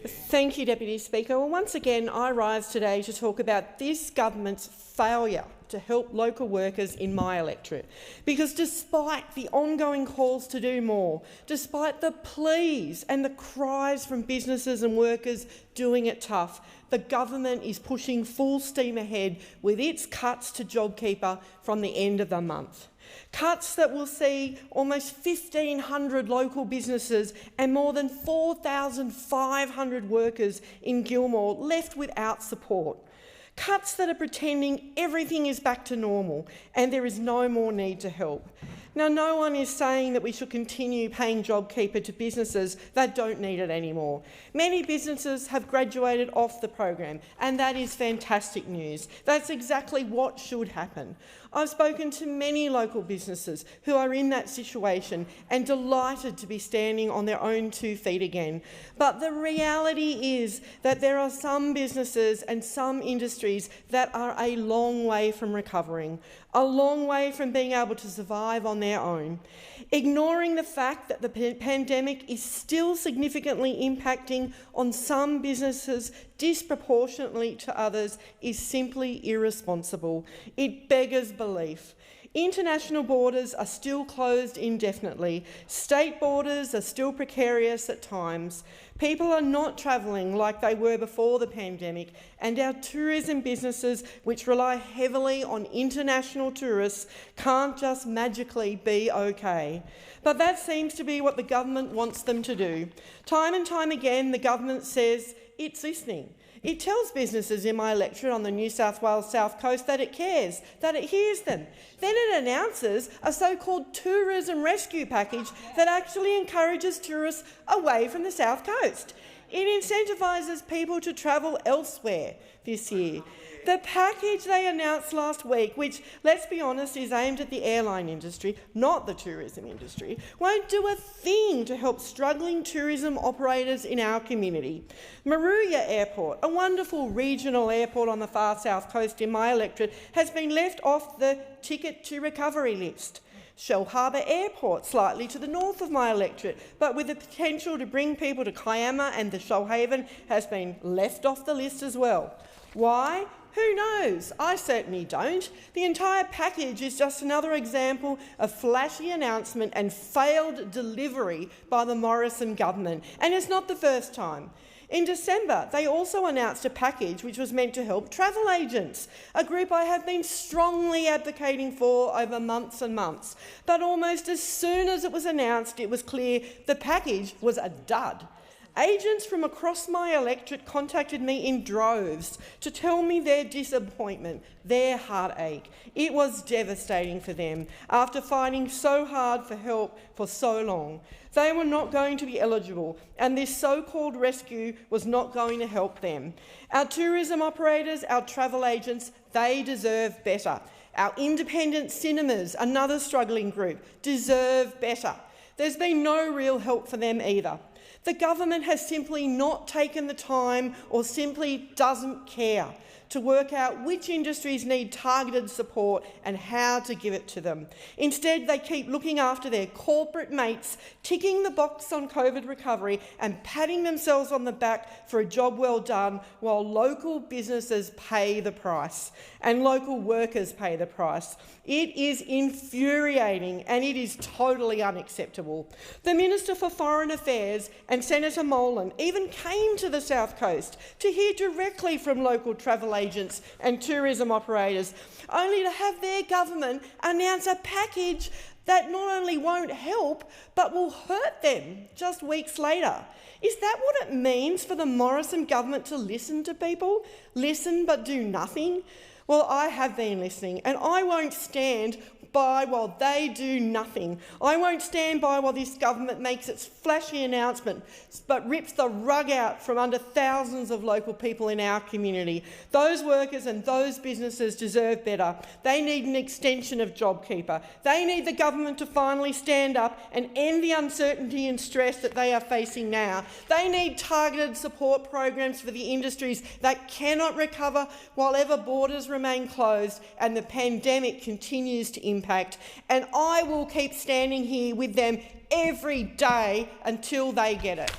Thank you, Deputy Speaker. Well, once again, I rise today to talk about this government's failure to help local workers in my electorate. Because despite the ongoing calls to do more, despite the pleas and the cries from businesses and workers doing it tough, the government is pushing full steam ahead with its cuts to JobKeeper from the end of the month. Cuts that will see almost 1,500 local businesses and more than 4,500 workers in Gilmore left without support. Cuts that are pretending everything is back to normal and there is no more need to help. Now, no one is saying that we should continue paying JobKeeper to businesses that don't need it anymore. Many businesses have graduated off the program, and that is fantastic news. That's exactly what should happen. I've spoken to many local businesses who are in that situation and delighted to be standing on their own 2 feet again. But the reality is that there are some businesses and some industries that are a long way from recovering, a long way from being able to survive on their own. Ignoring the fact that the pandemic is still significantly impacting on some businesses disproportionately to others is simply irresponsible. It beggars belief. International borders are still closed indefinitely. State borders are still precarious at times. People are not travelling like they were before the pandemic, and our tourism businesses, which rely heavily on international tourists, can't just magically be okay. But that seems to be what the government wants them to do. Time and time again, the government says it's listening. It tells businesses in my electorate on the New South Wales South Coast that it cares, that it hears them. Then it announces a so-called tourism rescue package that actually encourages tourists away from the South Coast. It incentivises people to travel elsewhere this year. The package they announced last week, which, let's be honest, is aimed at the airline industry, not the tourism industry, won't do a thing to help struggling tourism operators in our community. Moruya Airport, a wonderful regional airport on the far south coast in my electorate, has been left off the ticket to recovery list. Shell Harbour Airport, slightly to the north of my electorate, but with the potential to bring people to Kiama and the Shoalhaven, has been left off the list as well. Why? Who knows? I certainly don't. The entire package is just another example of flashy announcement and failed delivery by the Morrison government, and it's not the first time. In December, they also announced a package which was meant to help travel agents, a group I have been strongly advocating for over months and months. But almost as soon as it was announced, it was clear the package was a dud. Agents from across my electorate contacted me in droves to tell me their disappointment, their heartache. It was devastating for them after fighting so hard for help for so long. They were not going to be eligible, and this so-called rescue was not going to help them. Our tourism operators, our travel agents, they deserve better. Our independent cinemas, another struggling group, deserve better. There's been no real help for them either. The government has simply not taken the time or simply doesn't care to work out which industries need targeted support and how to give it to them. Instead, they keep looking after their corporate mates, ticking the box on COVID recovery and patting themselves on the back for a job well done, while local businesses pay the price and local workers pay the price. It is infuriating and it is totally unacceptable. The Minister for Foreign Affairs and Senator Molan even came to the South Coast to hear directly from local travel agents and tourism operators, only to have their government announce a package that not only won't help, but will hurt them just weeks later. Is that what it means for the Morrison government to listen to people? Listen but do nothing? Well, I have been listening, and I won't stand by while they do nothing. I won't stand by while this government makes its flashy announcement but rips the rug out from under thousands of local people in our community. Those workers and those businesses deserve better. They need an extension of JobKeeper. They need the government to finally stand up and end the uncertainty and stress that they are facing now. They need targeted support programs for the industries that cannot recover while ever borders remain closed and the pandemic continues to impact. And I will keep standing here with them every day until they get it.